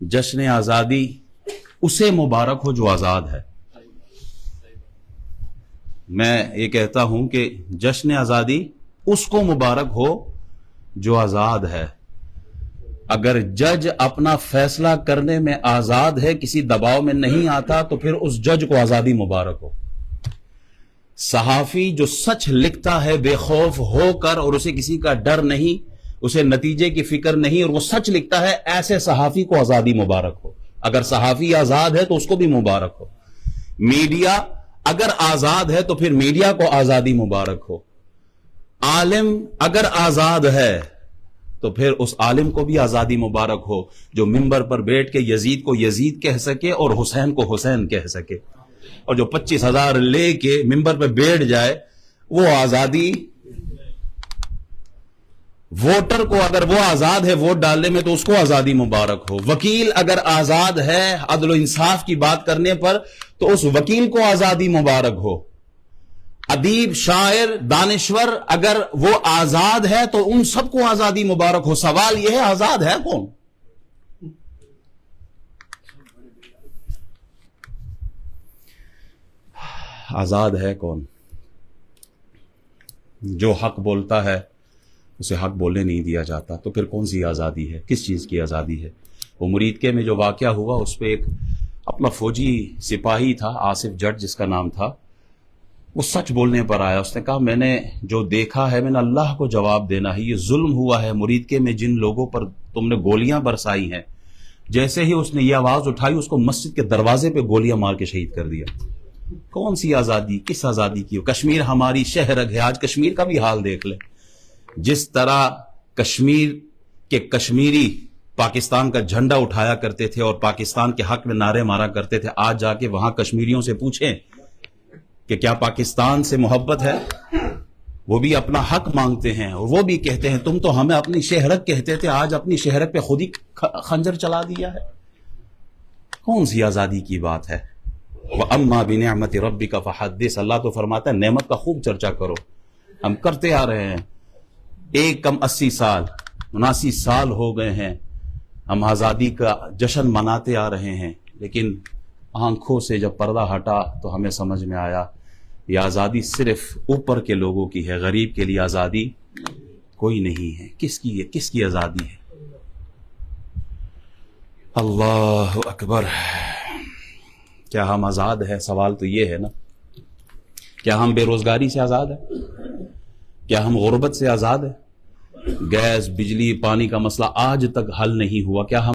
جشن آزادی اسے مبارک ہو جو آزاد ہے. میں یہ کہتا ہوں کہ جشن آزادی اس کو مبارک ہو جو آزاد ہے. اگر جج اپنا فیصلہ کرنے میں آزاد ہے، کسی دباؤ میں نہیں آتا، تو پھر اس جج کو آزادی مبارک ہو. صحافی جو سچ لکھتا ہے بے خوف ہو کر اور اسے کسی کا ڈر نہیں، اسے نتیجے کی فکر نہیں، اور وہ سچ لکھتا ہے، ایسے صحافی کو آزادی مبارک ہو. اگر صحافی آزاد ہے تو اس کو بھی مبارک ہو. میڈیا اگر آزاد ہے تو پھر میڈیا کو آزادی مبارک ہو. عالم اگر آزاد ہے تو پھر اس عالم کو بھی آزادی مبارک ہو جو منبر پر بیٹھ کے یزید کو یزید کہہ سکے اور حسین کو حسین کہہ سکے. اور جو 25,000 لے کے منبر پہ بیٹھ جائے وہ آزادی. ووٹر کو اگر وہ آزاد ہے ووٹ ڈالنے میں تو اس کو آزادی مبارک ہو. وکیل اگر آزاد ہے عدل و انصاف کی بات کرنے پر تو اس وکیل کو آزادی مبارک ہو. ادیب، شاعر، دانشور اگر وہ آزاد ہے تو ان سب کو آزادی مبارک ہو. سوال یہ ہے آزاد ہے کون؟ آزاد ہے کون؟ جو حق بولتا ہے اسے حق بولنے نہیں دیا جاتا. تو پھر کون سی آزادی ہے؟ کس چیز کی آزادی ہے؟ وہ مریدکے میں جو واقعہ ہوا اس پہ ایک اپنا فوجی سپاہی تھا، آصف جٹ جس کا نام تھا، وہ سچ بولنے پر آیا. اس نے کہا میں نے جو دیکھا ہے میں نے اللہ کو جواب دینا ہے. یہ ظلم ہوا ہے مریدکے میں، جن لوگوں پر تم نے گولیاں برسائی ہیں. جیسے ہی اس نے یہ آواز اٹھائی اس کو مسجد کے دروازے پہ گولیاں مار کے شہید کر دیا. کون سی آزادی؟ کس آزادی کی؟ کشمیر ہماری شہرگ ہے. آج کشمیر کا بھی حال دیکھ لیں. جس طرح کشمیر کے کشمیری پاکستان کا جھنڈا اٹھایا کرتے تھے اور پاکستان کے حق میں نعرے مارا کرتے تھے، آج جا کے وہاں کشمیریوں سے پوچھیں کہ کیا پاکستان سے محبت ہے؟ وہ بھی اپنا حق مانگتے ہیں اور وہ بھی کہتے ہیں تم تو ہمیں اپنی شہرت کہتے تھے، آج اپنی شہرت پہ خود ہی خنجر چلا دیا ہے. کون سی آزادی کی بات ہے؟ وَأَمَّا بِنِعْمَةِ رَبِّكَ فَحَدِّثْ. اللہ تو فرماتا ہے نعمت کا خوب چرچا کرو. ہم کرتے آ رہے ہیں. 1 کم 80 سال 79 سال ہو گئے ہیں ہم آزادی کا جشن مناتے آ رہے ہیں، لیکن آنکھوں سے جب پردہ ہٹا تو ہمیں سمجھ میں آیا یہ آزادی صرف اوپر کے لوگوں کی ہے، غریب کے لیے آزادی کوئی نہیں ہے. کس کی ہے؟ کس کی آزادی ہے؟ اللہ اکبر. کیا ہم آزاد ہیں؟ سوال تو یہ ہے نا. کیا ہم بے روزگاری سے آزاد ہیں؟ کیا ہم غربت سے آزاد ہیں؟ گیس، بجلی، پانی کا مسئلہ آج تک حل نہیں ہوا. کیا ہم